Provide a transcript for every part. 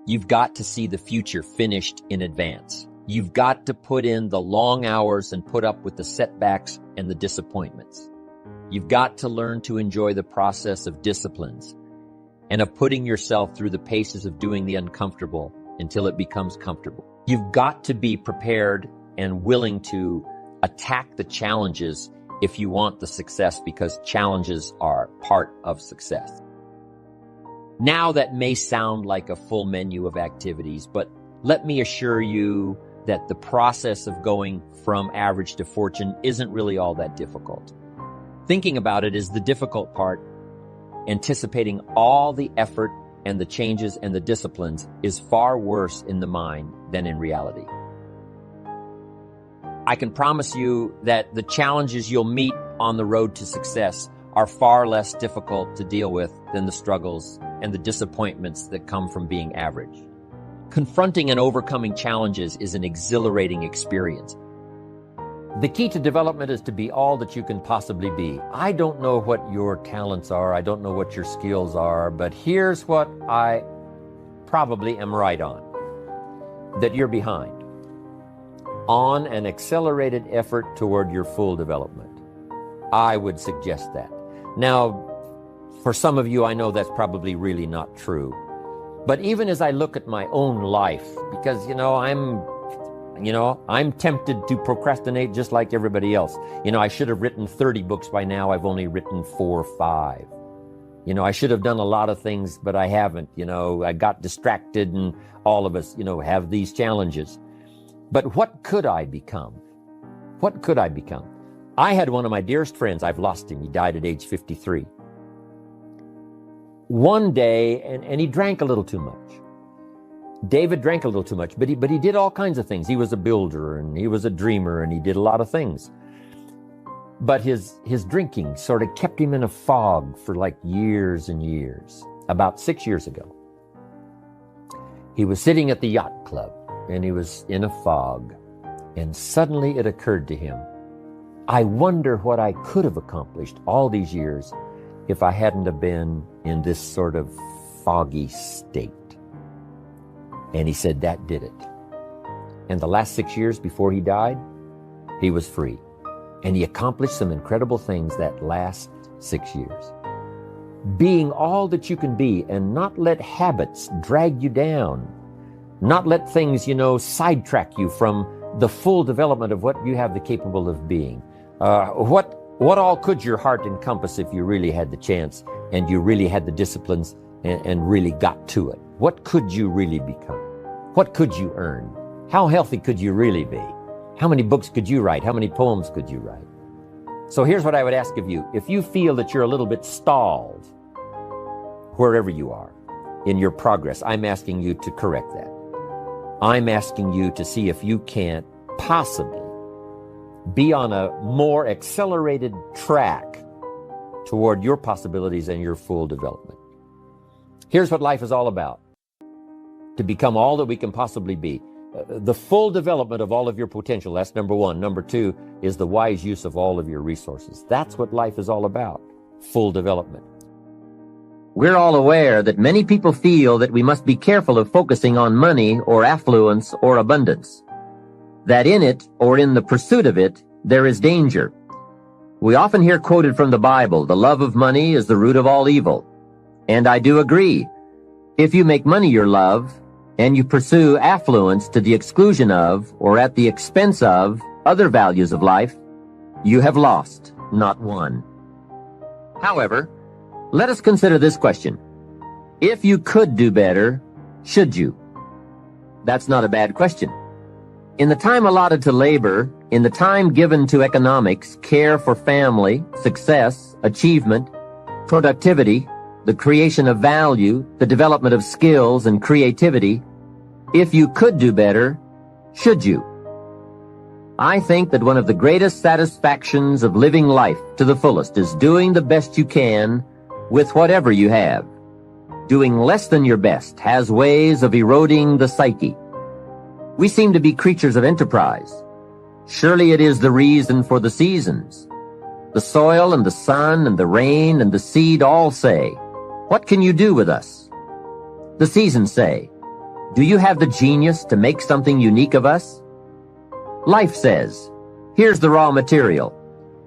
You've got to see the future finished in advance. You've got to put in the long hours and put up with the setbacks and the disappointments. You've got to learn to enjoy the process of disciplines and of putting yourself through the paces of doing the uncomfortable until it becomes comfortable. You've got to be prepared and willing to attack the challenges if you want the success, because challenges are part of success. Now that may sound like a full menu of activities, but let me assure you that the process of going from average to fortune isn't really all that difficult. Thinking about it is the difficult part. Anticipating all the effort and the changes and the disciplines is far worse in the mind than in reality. I can promise you that the challenges you'll meet on the road to success are far less difficult to deal with than the struggles and the disappointments that come from being average. Confronting and overcoming challenges is an exhilarating experience. The key to development is to be all that you can possibly be. I don't know what your talents are. I don't know what your skills are, but here's what I probably am right on. That you're behind on an accelerated effort toward your full development. I would suggest that. Now, for some of you, I know that's probably really not true. But even as I look at my own life, because, I'm tempted to procrastinate just like everybody else. I should have written 30 books by now. I've only written 4 or 5. I should have done a lot of things, but I haven't. I got distracted, and all of us, have these challenges. But what could I become? What could I become? I had one of my dearest friends. I've lost him. He died at age 53. One day, and he drank a little too much. David drank a little too much, but he did all kinds of things. He was a builder, and he was a dreamer, and he did a lot of things. But his drinking sort of kept him in a fog for like years and years. About 6 years ago, he was sitting at the yacht club, and he was in a fog, and suddenly it occurred to him, I wonder what I could have accomplished all these years if I hadn't have been in this sort of foggy state. And he said that did it. And the last 6 years before he died, he was free. And he accomplished some incredible things that last 6 years. Being all that you can be, and not let habits drag you down. Not let things, sidetrack you from the full development of what you have the capable of being. What all could your heart encompass if you really had the chance and you really had the disciplines and really got to it? What could you really become? What could you earn? How healthy could you really be? How many books could you write? How many poems could you write? So here's what I would ask of you. If you feel that you're a little bit stalled, wherever you are in your progress, I'm asking you to correct that. I'm asking you to see if you can't possibly be on a more accelerated track toward your possibilities and your full development. Here's what life is all about. To become all that we can possibly be. The full development of all of your potential, that's number one. Number two is the wise use of all of your resources. That's what life is all about. Full development. We're all aware that many people feel that we must be careful of focusing on money or affluence or abundance. That in it, or in the pursuit of it, there is danger. We often hear quoted from the Bible, the love of money is the root of all evil. And I do agree. If you make money your love, and you pursue affluence to the exclusion of, or at the expense of, other values of life, you have lost, not won. However, let us consider this question. If you could do better, should you? That's not a bad question. In the time allotted to labor, in the time given to economics, care for family, success, achievement, productivity, the creation of value, the development of skills and creativity, if you could do better, should you? I think that one of the greatest satisfactions of living life to the fullest is doing the best you can with whatever you have. Doing less than your best has ways of eroding the psyche. We seem to be creatures of enterprise. Surely it is the reason for the seasons. The soil and the sun and the rain and the seed all say, "What can you do with us?" The seasons say, Do you have the genius to make something unique of us? Life says, here's the raw material.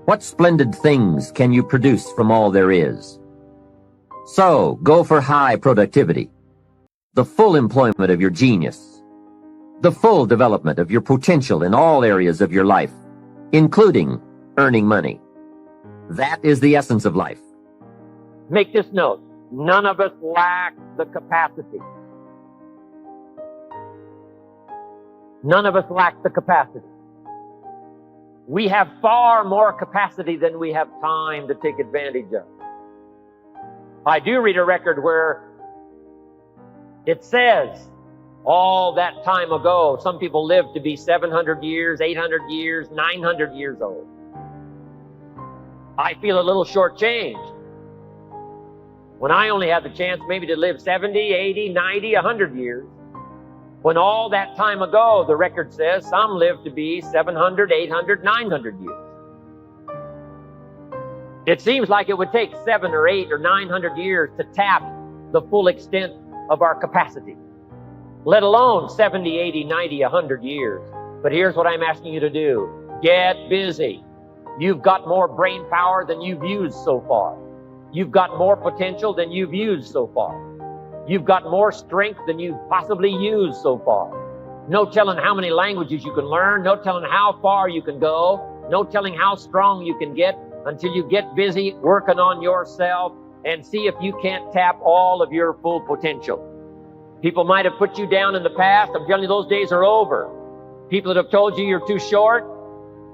What splendid things can you produce from all there is? So, go for high productivity, the full employment of your genius, the full development of your potential in all areas of your life, including earning money. That is the essence of life. Make this note. None of us lack the capacity. None of us lack the capacity. We have far more capacity than we have time to take advantage of. I do read a record where it says all that time ago, some people lived to be 700 years, 800 years, 900 years old. I feel a little shortchanged when I only had the chance maybe to live 70, 80, 90, 100 years. When all that time ago, the record says, some lived to be 700, 800, 900 years. It seems like it would take 7 or 8 or 900 years to tap the full extent of our capacity, let alone 70, 80, 90, 100 years. But here's what I'm asking you to do. Get busy. You've got more brain power than you've used so far. You've got more potential than you've used so far. You've got more strength than you've possibly used so far. No telling how many languages you can learn. No telling how far you can go. No telling how strong you can get until you get busy working on yourself and see if you can't tap all of your full potential. People might have put you down in the past. I'm telling you, those days are over. People that have told you you're too short.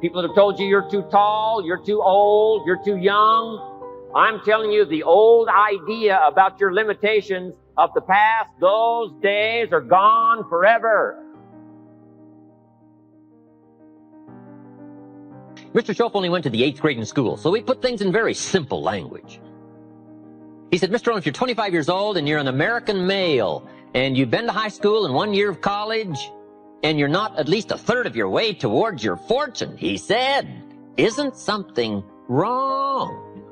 People that have told you you're too tall, you're too old, you're too young. I'm telling you, the old idea about your limitations of the past, those days are gone forever. Mr. Schoff only went to the 8th grade in school, so we put things in very simple language. He said, Mr. Rohn, if you're 25 years old and you're an American male and you've been to high school and 1 year of college and you're not at least a third of your way towards your fortune, he said, isn't something wrong?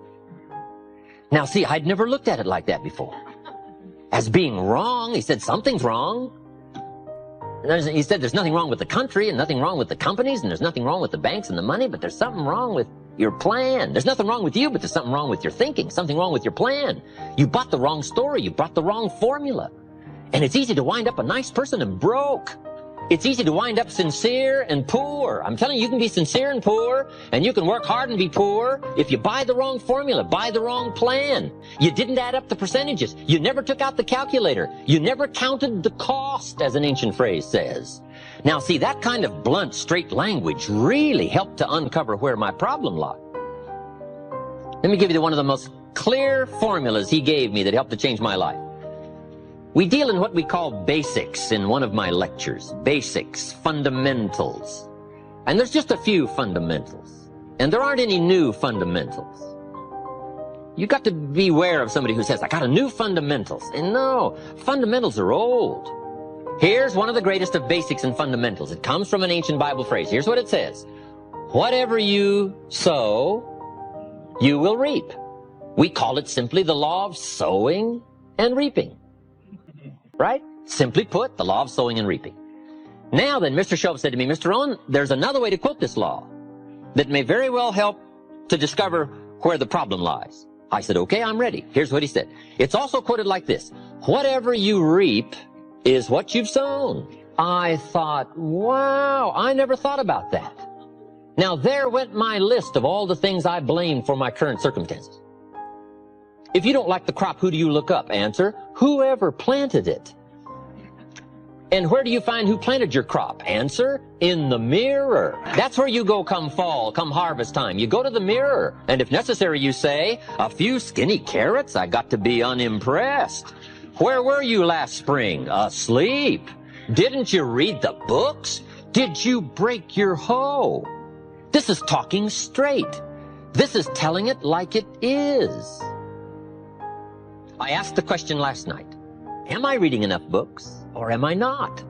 Now, see, I'd never looked at it like that before. As being wrong, he said, something's wrong. And he said, there's nothing wrong with the country and nothing wrong with the companies and there's nothing wrong with the banks and the money, but there's something wrong with your plan. There's nothing wrong with you, but there's something wrong with your thinking, something wrong with your plan. You bought the wrong story. You bought the wrong formula. And it's easy to wind up a nice person and broke. It's easy to wind up sincere and poor. I'm telling you, you can be sincere and poor, and you can work hard and be poor if you buy the wrong formula, buy the wrong plan. You didn't add up the percentages. You never took out the calculator. You never counted the cost, as an ancient phrase says. Now, see, that kind of blunt, straight language really helped to uncover where my problem lay. Let me give you one of the most clear formulas he gave me that helped to change my life. We deal in what we call basics in one of my lectures. Basics, fundamentals. And there's just a few fundamentals. And there aren't any new fundamentals. You got to beware of somebody who says, I got a new fundamentals. And no, fundamentals are old. Here's one of the greatest of basics and fundamentals. It comes from an ancient Bible phrase. Here's what it says. Whatever you sow, you will reap. We call it simply the law of sowing and reaping. Right? Simply put, the law of sowing and reaping. Now then, Mr. Schoaf said to me, Mr. Rohn, there's another way to quote this law that may very well help to discover where the problem lies. I said, okay, I'm ready. Here's what he said. It's also quoted like this. Whatever you reap is what you've sown. I thought, wow, I never thought about that. Now there went my list of all the things I blame for my current circumstances. If you don't like the crop, who do you look up? Answer, whoever planted it. And where do you find who planted your crop? Answer, in the mirror. That's where you go come fall, come harvest time. You go to the mirror, and if necessary, you say, a few skinny carrots? I got to be unimpressed. Where were you last spring? Asleep. Didn't you read the books? Did you break your hoe? This is talking straight. This is telling it like it is. I asked the question last night, am I reading enough books or am I not?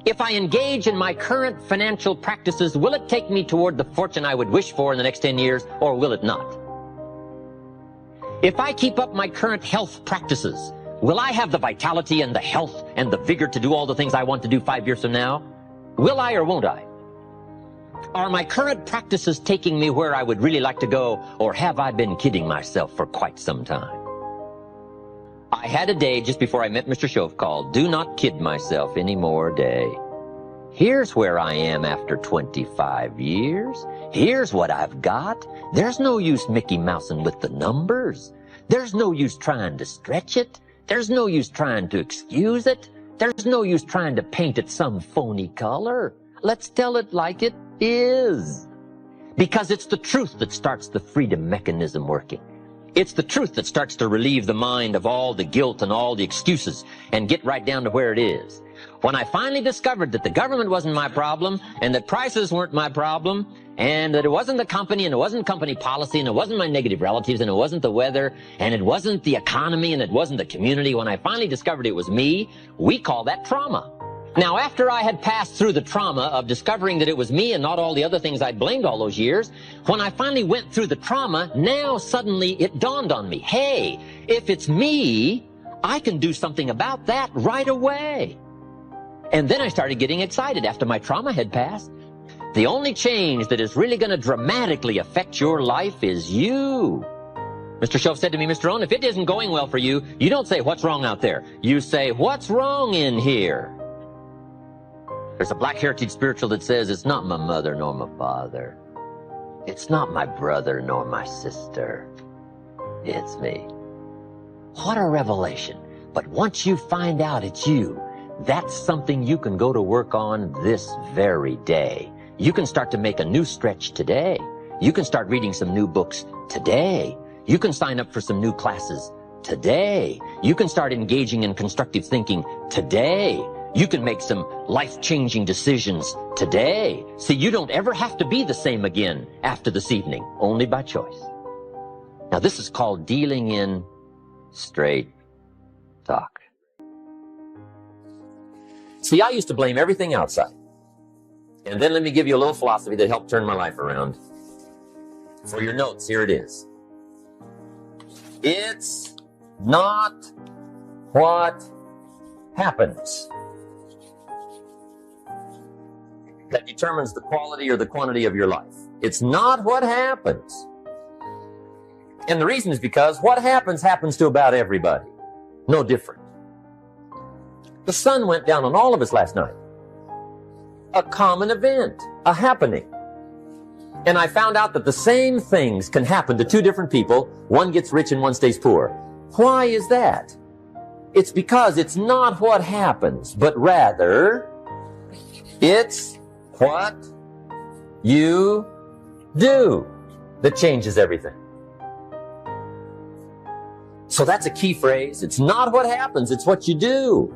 If I engage in my current financial practices, will it take me toward the fortune I would wish for in the next 10 years or will it not? If I keep up my current health practices, Will I have the vitality and the health and the vigor to do all the things I want to do 5 years from now? Will I or won't I? Are my current practices taking me where I would really like to go, or have I been kidding myself for quite some time? I had a day just before I met Mr. Shove called Do Not Kid Myself Anymore Day. Here's where I am after 25 years. Here's what I've got. There's no use Mickey Mousing with the numbers. There's no use trying to stretch it. There's no use trying to excuse it. There's no use trying to paint it some phony color. Let's tell it like it is. Because it's the truth that starts the freedom mechanism working. It's the truth that starts to relieve the mind of all the guilt and all the excuses and get right down to where it is. When I finally discovered that the government wasn't my problem, and that prices weren't my problem, and that it wasn't the company, and it wasn't company policy, and it wasn't my negative relatives, and it wasn't the weather, and it wasn't the economy, and it wasn't the community, when I finally discovered it was me, we call that trauma. Now, after I had passed through the trauma of discovering that it was me and not all the other things I'd blamed all those years, when I finally went through the trauma, now suddenly it dawned on me, hey, if it's me, I can do something about that right away. And then I started getting excited after my trauma had passed. The only change that is really going to dramatically affect your life is you. Mr. Shove said to me, Mr. Rohn, if it isn't going well for you, you don't say, what's wrong out there? You say, what's wrong in here? There's a Black Heritage spiritual that says, it's not my mother nor my father. It's not my brother nor my sister. It's me. What a revelation. But once you find out it's you, that's something you can go to work on this very day. You can start to make a new stretch today. You can start reading some new books today. You can sign up for some new classes today. You can start engaging in constructive thinking today. You can make some life-changing decisions today. See, you don't ever have to be the same again after this evening, only by choice. Now, this is called dealing in straight talk. See, I used to blame everything outside. And then let me give you a little philosophy that helped turn my life around. For your notes, here it is. It's not what happens that determines the quality or the quantity of your life. It's not what happens. And the reason is because what happens to about everybody. No different. The sun went down on all of us last night. A common event, a happening. And I found out that the same things can happen to two different people. One gets rich and one stays poor. Why is that? It's because it's not what happens, but rather it's what you do that changes everything. So that's a key phrase. It's not what happens, it's what you do.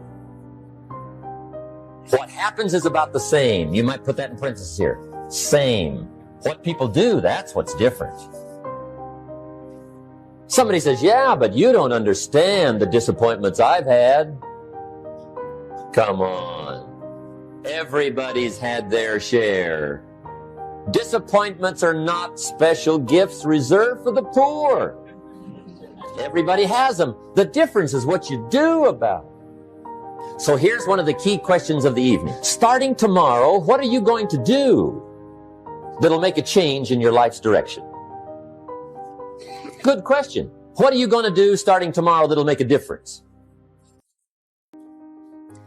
What happens is about the same. You might put that in parentheses here. Same. What people do, that's what's different. Somebody says, yeah, but you don't understand the disappointments I've had. Come on. Everybody's had their share. Disappointments are not special gifts reserved for the poor. Everybody has them. The difference is what you do about it. So here's one of the key questions of the evening. Starting tomorrow, what are you going to do that'll make a change in your life's direction? Good question. What are you going to do starting tomorrow that'll make a difference?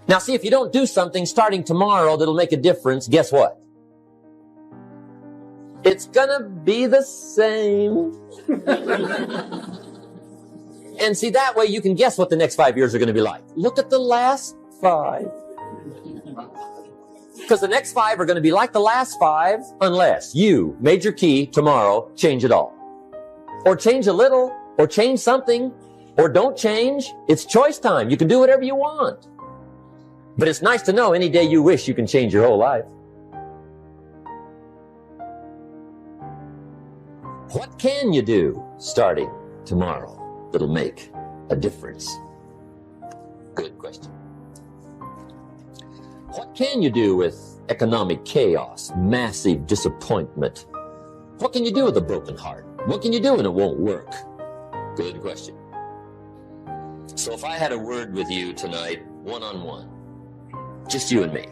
Now see, if you don't do something starting tomorrow that'll make a difference, guess what? It's gonna be the same. And see, that way you can guess what the next 5 years are going to be like. Look at the last 5. Because the next 5 are going to be like the last 5 unless you, major key, tomorrow, change it all. Or change a little, or change something, or don't change. It's choice time. You can do whatever you want. But it's nice to know any day you wish you can change your whole life. What can you do starting tomorrow that'll make a difference? Good question. What can you do with economic chaos, massive disappointment? What can you do with a broken heart? What can you do when it won't work? Good question. So if I had a word with you tonight, one-on-one, just you and me,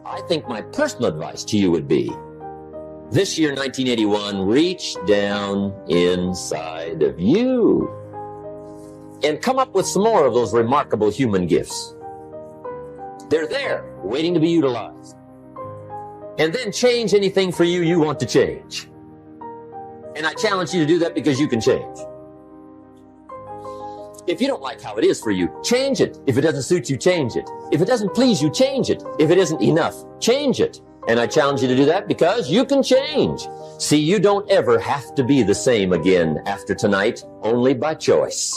I think my personal advice to you would be, this year, 1981, reach down inside of you and come up with some more of those remarkable human gifts. They're there, waiting to be utilized. And then change anything for you you want to change. And I challenge you to do that because you can change. If you don't like how it is for you, change it. If it doesn't suit you, change it. If it doesn't please you, change it. If it isn't enough, change it. And I challenge you to do that because you can change. See, you don't ever have to be the same again after tonight, only by choice.